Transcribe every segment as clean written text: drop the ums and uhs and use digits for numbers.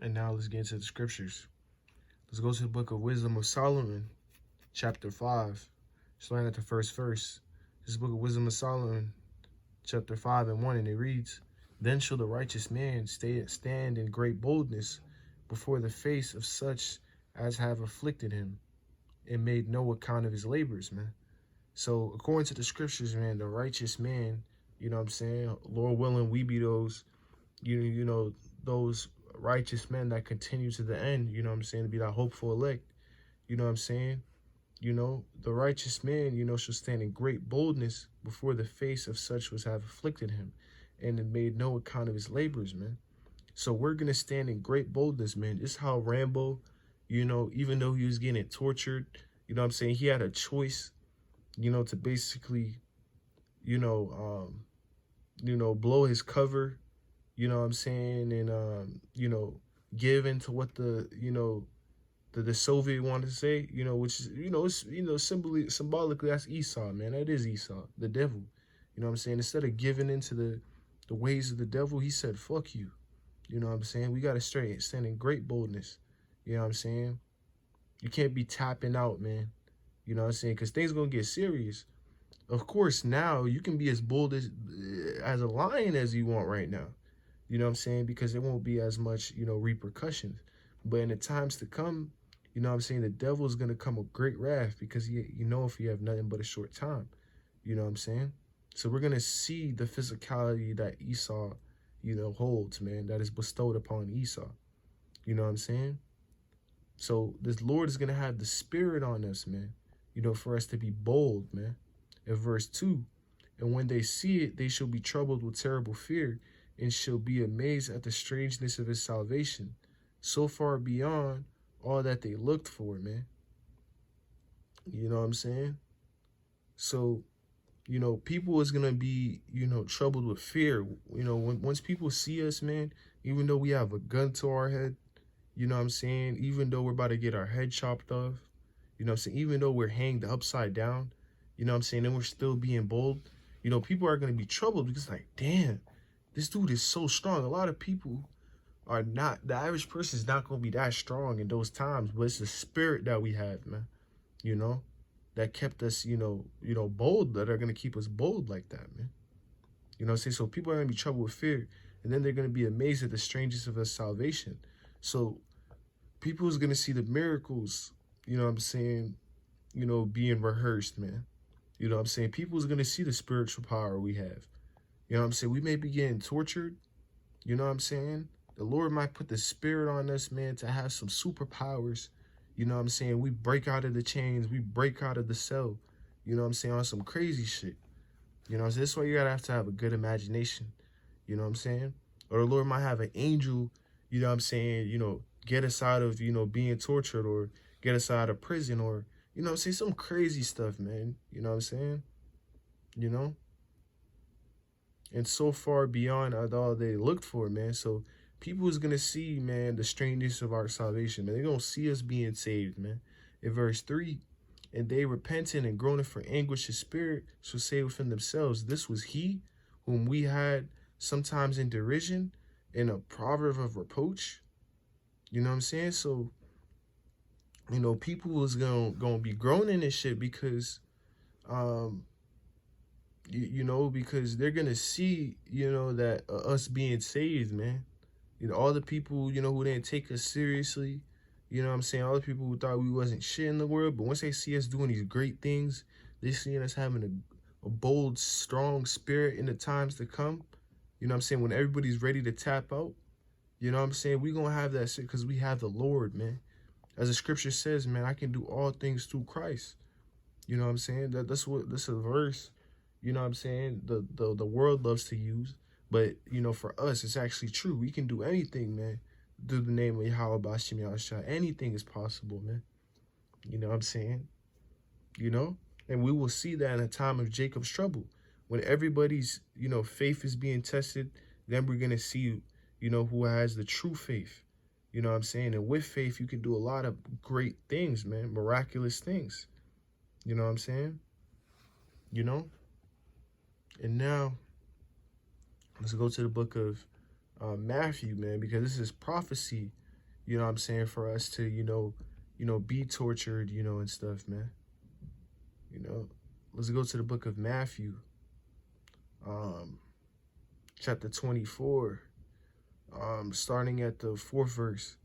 And now let's get into the scriptures. Let's go to the book of Wisdom of Solomon, chapter 5. Starting at the first verse. This book of Wisdom of Solomon, chapter 5 and 1, and it reads, Then shall the righteous man stand in great boldness before the face of such as have afflicted him, and made no account of his labors, man. So according to the scriptures, man, the righteous man, you know what I'm saying? Lord willing, we be those, you know, those righteous men that continue to the end, you know what I'm saying, to be that hopeful elect, you know what I'm saying? You know, the righteous man, you know, shall stand in great boldness before the face of such as have afflicted him, and it made no account of his labors, man. So we're going to stand in great boldness, man. This is how Rambo, you know, even though he was getting tortured, you know what I'm saying, he had a choice, you know, to basically, you know, blow his cover, you know what I'm saying, and, you know, give into what the, you know, the Soviet wanted to say, you know, which is, you know, it's, you know, symbolically, that's Esau, man. That is Esau, the devil. You know what I'm saying? Instead of giving into the ways of the devil, he said, fuck you. You know what I'm saying? We got to stand in great boldness. You know what I'm saying? You can't be tapping out, man. You know what I'm saying? Because things going to get serious. Of course, now you can be as bold as a lion as you want right now. You know what I'm saying? Because there won't be as much, you know, repercussions. But in the times to come, you know what I'm saying, the devil is going to come with great wrath, because you know, if you have nothing but a short time, you know what I'm saying? So we're going to see the physicality that Esau, you know, holds, man, that is bestowed upon Esau. You know what I'm saying? So this Lord is going to have the spirit on us, man, you know, for us to be bold, man. In verse 2, and when they see it, they shall be troubled with terrible fear, and shall be amazed at the strangeness of his salvation, so far beyond all that they looked for, man. You know what I'm saying? So, you know, people is going to be, you know, troubled with fear. You know, once people see us, man, even though we have a gun to our head, you know what I'm saying? Even though we're about to get our head chopped off, you know what I'm saying? Even though we're hanged upside down, you know what I'm saying? And we're still being bold. You know, people are going to be troubled because, like, damn, this dude is so strong. A lot of people are not, the average person is not going to be that strong in those times, but it's the spirit that we have, man, you know, that kept us, you know, bold, that are going to keep us bold like that, man. You know what I'm saying? So people are going to be troubled with fear, and then they're going to be amazed at the strangeness of his salvation. So people is going to see the miracles, you know what I'm saying, you know, being rehearsed, man. You know what I'm saying? People is going to see the spiritual power we have. You know what I'm saying? We may be getting tortured, you know what I'm saying? The Lord might put the spirit on us, man, to have some superpowers. You know what I'm saying? We break out of the chains. We break out of the cell. You know what I'm saying? On some crazy shit. You know, so that's why you gotta have to have a good imagination. You know what I'm saying? Or the Lord might have an angel, you know what I'm saying, you know, get us out of, you know, being tortured, or get us out of prison, or, you know, say some crazy stuff, man. You know what I'm saying? You know? And so far beyond all they looked for, man. So people is going to see, man, the strangeness of our salvation, man. They're going to see us being saved, man. In verse 3, and they repenting and groaning for anguish of spirit shall say within themselves, this was he whom we had sometimes in derision, in a proverb of reproach. You know what I'm saying? So, you know, people is going to be groaning and shit because, you know, because they're going to see, you know, that us being saved, man. You know, all the people, you know, who didn't take us seriously, you know what I'm saying? All the people who thought we wasn't shit in the world, but once they see us doing these great things, they see us having a bold, strong spirit in the times to come, you know what I'm saying? When everybody's ready to tap out, you know what I'm saying? We're going to have that shit because we have the Lord, man. As the scripture says, man, I can do all things through Christ. You know what I'm saying? That's a verse, you know what I'm saying, the world loves to use. But, you know, for us, it's actually true. We can do anything, man, through the name of Yahweh Bashim Yahshua. Anything is possible, man. You know what I'm saying? You know? And we will see that in a time of Jacob's trouble. When everybody's, you know, faith is being tested, then we're going to see, you know, who has the true faith. You know what I'm saying? And with faith, you can do a lot of great things, man. Miraculous things. You know what I'm saying? You know? And now, let's go to the book of Matthew, man, because this is prophecy you know what I'm saying, for us to, be tortured, and stuff, man. Let's go to the book of Matthew, chapter 24, starting at the 4th verse.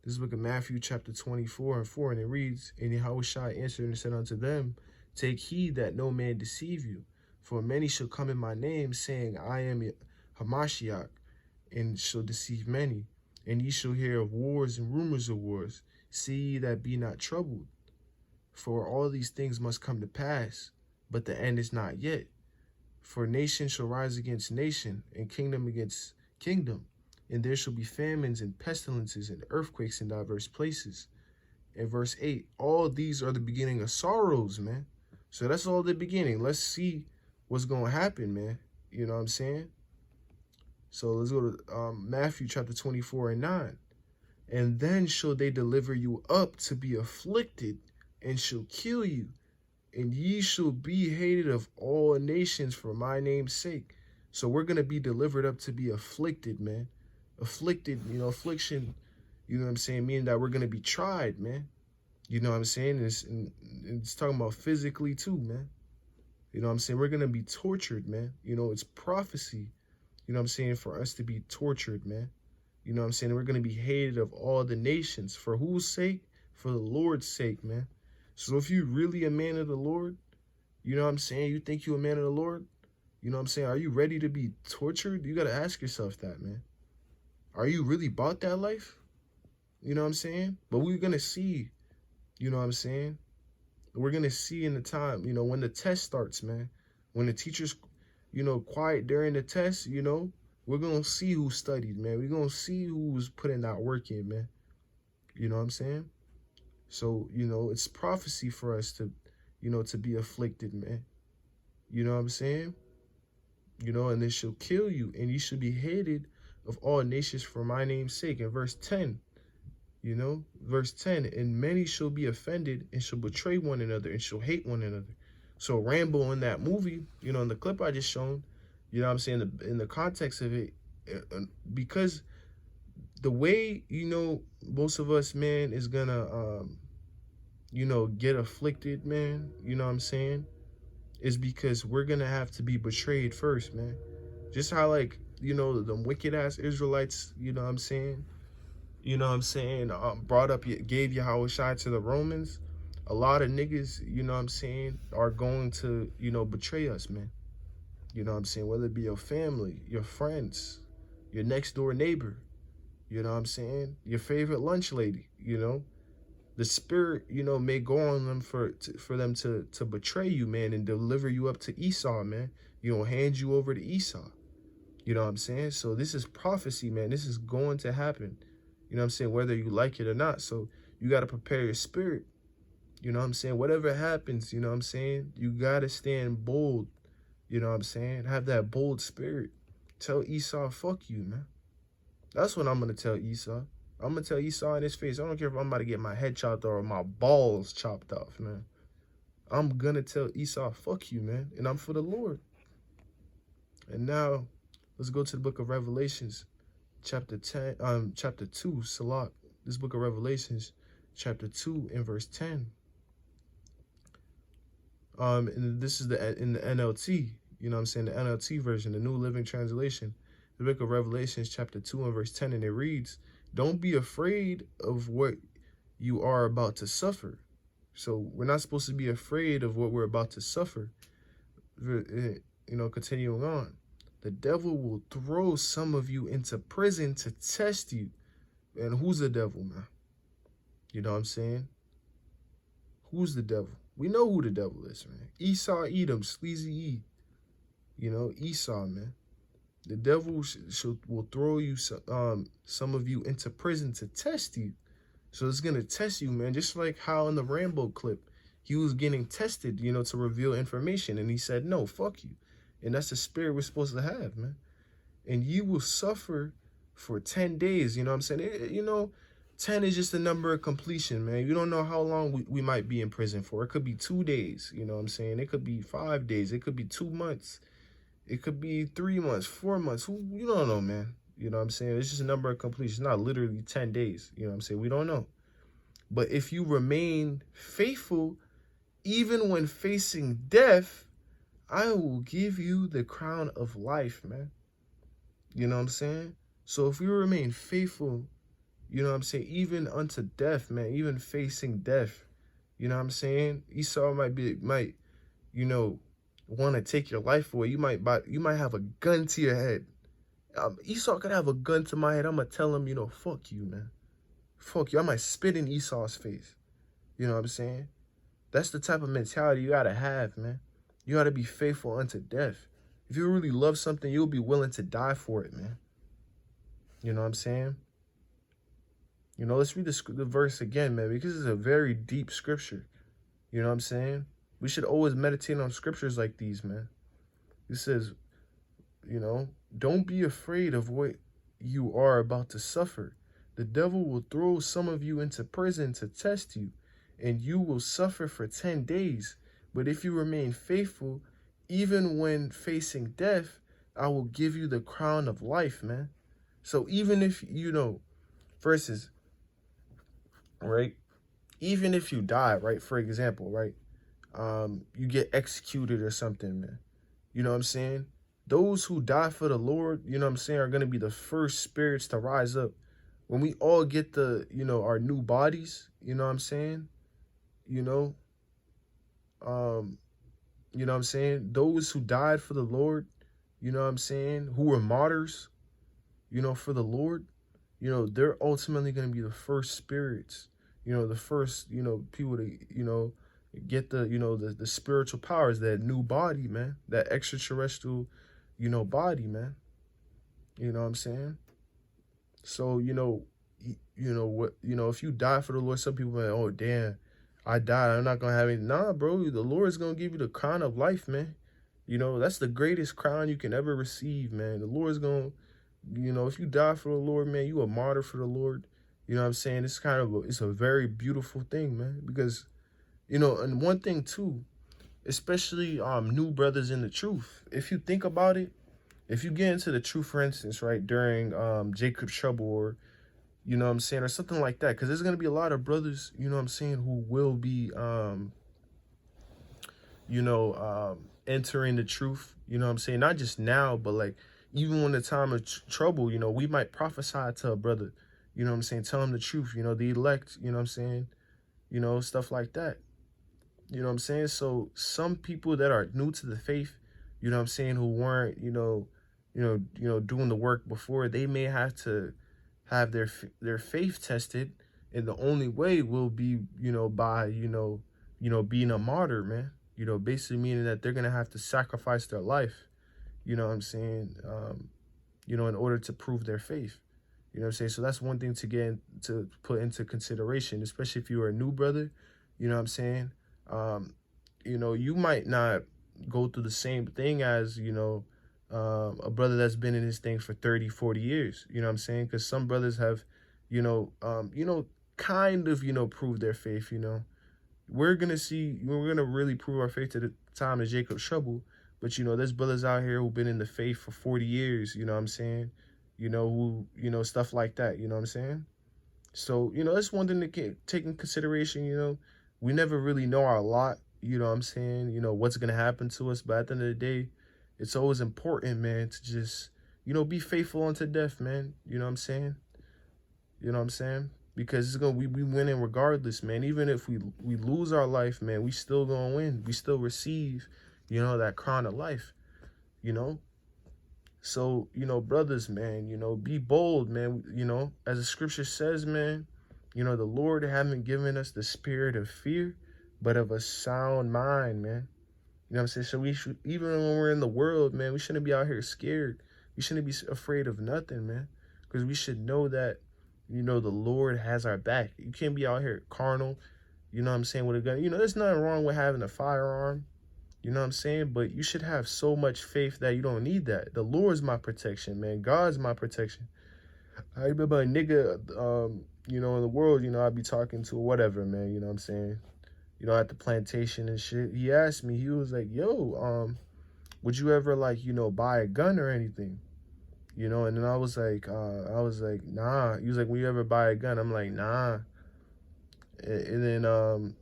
This is the book of Matthew, chapter 24 and 4, and it reads, And Yahushua answered and said unto them, Take heed that no man deceive you, for many shall come in my name, saying, I am Hamashiach, and shall deceive many. And ye shall hear of wars and rumors of wars. See ye that be not troubled, for all these things must come to pass, but the end is not yet. For nation shall rise against nation, and kingdom against kingdom. And there shall be famines and pestilences and earthquakes in diverse places. And verse 8, all these are the beginning of sorrows, man. So that's all the beginning. Let's see what's going to happen, man. You know what I'm saying? So let's go to Matthew chapter 24 and 9. And then shall they deliver you up to be afflicted, and shall kill you. And ye shall be hated of all nations for my name's sake. So we're going to be delivered up to be afflicted, man. Afflicted, affliction, you know what I'm saying, meaning that we're going to be tried, man. You know what I'm saying? It's talking about physically too, man. You know what I'm saying? We're going to be tortured, man. It's prophecy, you know what I'm saying, for us to be tortured, man. You know what I'm saying? We're going to be hated of all the nations. For whose sake? For the Lord's sake, man. So if you're really a man of the Lord, you know what I'm saying? You think you're a man of the Lord? You know what I'm saying? Are you ready to be tortured? You got to ask yourself that, man. Are you really about that life? You know what I'm saying? But we're going to see, you know what I'm saying? We're going to see in the time, when the test starts, man. When the teacher's, quiet during the test, we're going to see who studied, man. We're going to see who's putting that work in, man. You know what I'm saying? So, it's prophecy for us to, to be afflicted, man. You know what I'm saying? And it shall kill you, and you shall be hated of all nations for my name's sake. In verse 10, verse 10, and many shall be offended and shall betray one another and shall hate one another. So Rambo in that movie, in the clip I just shown, you know what I'm saying, in the context of it, because the way, most of us, man, is gonna, get afflicted, man, you know what I'm saying, is because we're gonna have to be betrayed first, man. Just how, like, the wicked ass Israelites, brought up, gave Yahushua to the Romans. A lot of niggas, are going to, betray us, man. You know what I'm saying? Whether it be your family, your friends, your next door neighbor, you know what I'm saying? Your favorite lunch lady, the spirit, may go on them for them to betray you, man, and deliver you up to Esau, man. Hand you over to Esau. You know what I'm saying? So this is prophecy, man. This is going to happen. You know what I'm saying? Whether you like it or not. So you got to prepare your spirit. You know what I'm saying? Whatever happens, you know what I'm saying? You got to stand bold. You know what I'm saying? Have that bold spirit. Tell Esau, fuck you, man. That's what I'm going to tell Esau. I'm going to tell Esau in his face. I don't care if I'm about to get my head chopped off or my balls chopped off, man. I'm going to tell Esau, fuck you, man. And I'm for the Lord. And now, let's go to the book of Revelations, chapter 2, Salak. This book of Revelations, chapter 2 and verse 10. And this is in the NLT, you know what I'm saying, the NLT version, the New Living Translation. The book of Revelations, chapter 2 and verse 10, and it reads, don't be afraid of what you are about to suffer. So we're not supposed to be afraid of what we're about to suffer. Continuing on. The devil will throw some of you into prison to test you. And who's the devil, man? You know what I'm saying? Who's the devil? We know who the devil is, man. Esau, Edom, Sleazy E. Esau, man. The devil will throw you, some of you into prison to test you. So it's going to test you, man. Just like how in the Rambo clip, he was getting tested, to reveal information. And he said, no, fuck you. And that's the spirit we're supposed to have, man. And you will suffer for 10 days, you know what I'm saying? 10 is just the number of completion, man. You don't know how long we might be in prison for. It could be 2 days, you know what I'm saying? It could be 5 days. It could be 2 months. It could be 3 months, 4 months. You don't know, man. You know what I'm saying? It's just a number of completion. It's not literally 10 days. You know what I'm saying? We don't know. But if you remain faithful, even when facing death, I will give you the crown of life, man. You know what I'm saying? So if we remain faithful, you know what I'm saying, even unto death, man, even facing death, you know what I'm saying? Esau might, you know, want to take your life away. You might have a gun to your head. Esau could have a gun to my head. I'm gonna tell him, you know, fuck you, man. Fuck you. I might spit in Esau's face. You know what I'm saying? That's the type of mentality you gotta have, man. You gotta be faithful unto death. If you really love something, you'll be willing to die for it, man. You know what I'm saying? You know, let's read the verse again, man, because it's a very deep scripture. You know what I'm saying? We should always meditate on scriptures like these, man. It says, you know, don't be afraid of what you are about to suffer. The devil will throw some of you into prison to test you, and you will suffer for 10 days. But if you remain faithful, even when facing death, I will give you the crown of life, man. So even if, you know, verses, right? Even if you die, right? For example, right? You get executed or something, man. You know what I'm saying? Those who die for the Lord, you know what I'm saying, are going to be the first spirits to rise up. When we all get the, you know, our new bodies, you know what I'm saying? You know what I'm saying? Those who died for the Lord, you know what I'm saying, who were martyrs, you know, for the Lord, you know, they're ultimately going to be the first spirits, you know, the first, you know, people to, you know, get the, you know, the spiritual powers, that new body, man, that extraterrestrial, you know, body, man. You know what I'm saying? So, you know what, you know, if you die for the Lord, some people are like, oh, damn, I died, I'm not going to have any. Nah, bro, the Lord's going to give you the crown of life, man. You know, that's the greatest crown you can ever receive, man. The Lord's going to, you know, if you die for the Lord, man, you a martyr for the Lord. You know what I'm saying? It's kind of, it's a very beautiful thing, man, because, you know, and one thing too, especially new brothers in the truth, if you think about it, if you get into the truth, for instance, right, during Jacob's trouble, or, you know what I'm saying, or something like that, because there's going to be a lot of brothers, you know what I'm saying, who will be, entering the truth, you know what I'm saying, not just now, but like, even when the time of trouble, you know, we might prophesy to a brother, you know what I'm saying, tell him the truth, you know, the elect, you know what I'm saying, you know, stuff like that. You know what I'm saying? So some people that are new to the faith, you know what I'm saying, who weren't, doing the work before, they may have to have their faith tested, and the only way will be, you know, by, being a martyr, man. You know, basically meaning that they're gonna have to sacrifice their life, you know what I'm saying, in order to prove their faith. You know what I'm saying? So that's one thing to put into consideration, especially if you are a new brother, you know what I'm saying? You might not go through the same thing as, a brother that's been in this thing for 30, 40 years, you know what I'm saying? Because some brothers have, kind of, proved their faith, We're going to really prove our faith at the time of Jacob's trouble. But, there's brothers out here who've been in the faith for 40 years, you know what I'm saying? Stuff like that, you know what I'm saying? So, that's one thing to take in consideration, we never really know our lot, you know what I'm saying? What's going to happen to us. But at the end of the day, it's always important, man, to just, be faithful unto death, man. You know what I'm saying? You know what I'm saying? Because it's we winning regardless, man. Even if we lose our life, man, we still going to win. We still receive, that crown of life, So, brothers, man, be bold, man. As the scripture says, man, the Lord haven't given us the spirit of fear, but of a sound mind, man. You know what I'm saying? So we should, even when we're in the world, man, we shouldn't be out here scared. We shouldn't be afraid of nothing, man. Because we should know that, the Lord has our back. You can't be out here carnal, you know what I'm saying, with a gun. There's nothing wrong with having a firearm, you know what I'm saying? But you should have so much faith that you don't need that. The Lord's my protection, man. God's my protection. I remember a nigga, in the world, I'd be talking to or whatever, man, you know what I'm saying? At the plantation and shit. He asked me, he was like, yo, would you ever, like, buy a gun or anything? you know. And then I was like, nah. He was like, will you ever buy a gun? I'm like, nah. And then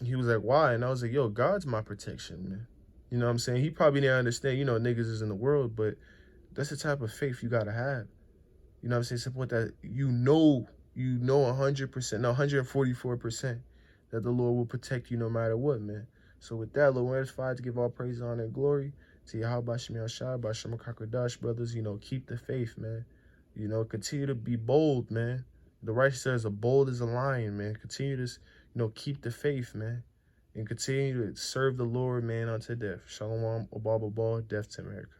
he was like, why? And I was like, yo, God's my protection, man. You know what I'm saying? He probably didn't understand, you know, niggas is in the world, but that's the type of faith you gotta have. You know what I'm saying? Simple that you know 100%, no, 144% that the Lord will protect you no matter what, man. So with that, Lord, let's fight to give all praise, honor, and glory to Yahweh Shemi Ashai, Basham Kakadash, brothers. You know, keep the faith, man. You know, continue to be bold, man. The righteous says, "A bold as a lion," man. Continue to, keep the faith, man, and continue to serve the Lord, man, unto death. Shalom, Abba, death to America.